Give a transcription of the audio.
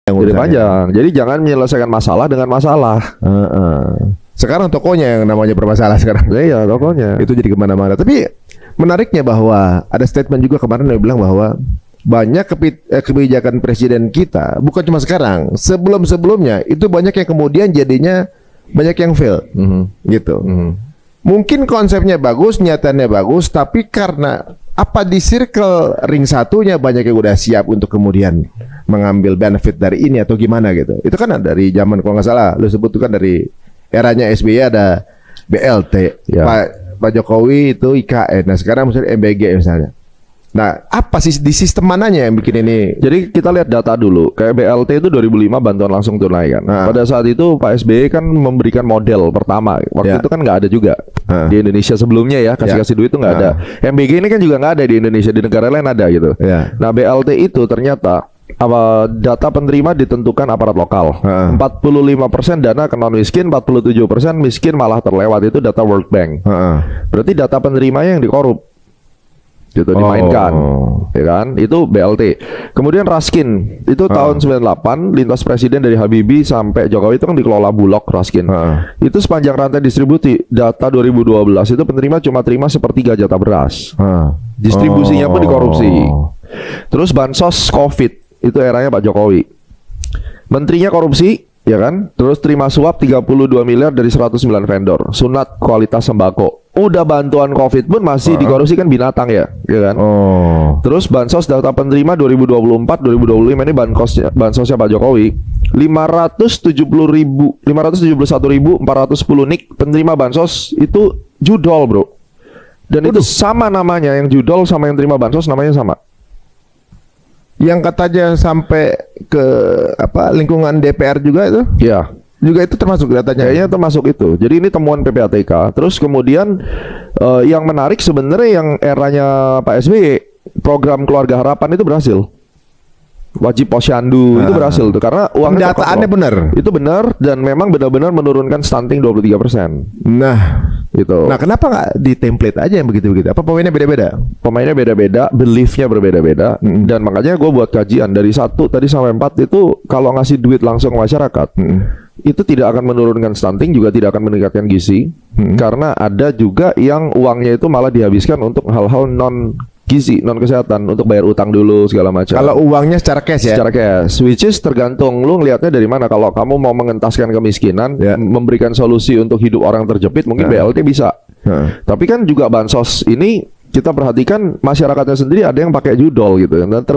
Jadi panjang. Jadi jangan menyelesaikan masalah dengan masalah. Sekarang tokonya yang namanya bermasalah sekarang. Iya, tokonya. Itu jadi kemana-mana. Tapi menariknya bahwa ada statement juga kemarin yang bilang bahwa banyak kebijakan presiden kita, bukan cuma sekarang, sebelum-sebelumnya itu banyak yang kemudian jadinya banyak yang fail, gitu. Mungkin konsepnya bagus, niatannya bagus, tapi karena apa di circle ring satunya banyak yang udah siap untuk kemudian mengambil benefit dari ini atau gimana gitu. Itu kan dari zaman kalau nggak salah lu sebut itu kan dari eranya SBY ada BLT, Ya. Pak Jokowi itu IKN. Nah sekarang misalnya MBG misalnya. Nah, apa sih di sistem mananya yang bikin ini? Jadi kita lihat data dulu. Kayak BLT itu 2005 bantuan langsung tunai kan. Pada saat itu Pak SBY kan memberikan model pertama. Waktu itu kan nggak ada juga di Indonesia sebelumnya ya. Kasih duit itu nggak ada. MBG ini kan juga nggak ada di Indonesia. Di negara lain ada gitu. Nah BLT itu ternyata data penerima ditentukan aparat lokal. 45% dana ke non miskin, 47% miskin malah terlewat. Itu data World Bank. Berarti data penerimanya yang dikorup. Gitu dimainkan, ya kan? Itu BLT. Kemudian Raskin itu tahun 98 lintas presiden dari Habibie sampai Jokowi itu kan dikelola Bulog Raskin. Itu sepanjang rantai distribusi data 2012 itu penerima cuma terima sepertiga jatah beras. Distribusinya pun dikorupsi. Terus bansos COVID itu eranya Pak Jokowi. Menterinya korupsi, ya kan? Terus terima suap 32 miliar dari 109 vendor. Sunat kualitas sembako. Udah bantuan COVID pun masih dikorupsi kan binatang ya kan? Terus bansos data penerima 2024-2025 ini bansosnya Pak Jokowi 571.410 nik penerima bansos itu judol bro. Dan itu sama namanya, yang judol sama yang terima bansos namanya sama. Yang katanya sampai ke lingkungan DPR juga itu? Iya. Juga itu termasuk datanya? Kayaknya termasuk itu. Jadi ini temuan PPATK. Terus kemudian yang menarik sebenarnya yang eranya Pak SBY, program Keluarga Harapan itu berhasil. Wajib posyandu itu berhasil tuh karena uangnya pendataannya benar. Itu benar dan memang benar-benar menurunkan stunting 23%. Nah, itu. Nah, kenapa nggak di template aja yang begitu-begitu? Apa pemainnya beda-beda? Pemainnya beda-beda, beliefnya berbeda-beda, dan makanya gue buat kajian dari 1 tadi sampai 4 itu kalau ngasih duit langsung ke masyarakat, itu tidak akan menurunkan stunting, juga tidak akan meningkatkan gizi, karena ada juga yang uangnya itu malah dihabiskan untuk hal-hal non gizi, non kesehatan, untuk bayar utang dulu segala macam. Kalau uangnya secara cash ya? Secara cash, which is tergantung lu ngelihatnya dari mana. Kalau kamu mau mengentaskan kemiskinan, memberikan solusi untuk hidup orang terjepit, mungkin BLT bisa. Tapi kan juga bansos ini kita perhatikan masyarakatnya sendiri ada yang pakai judol gitu. Dan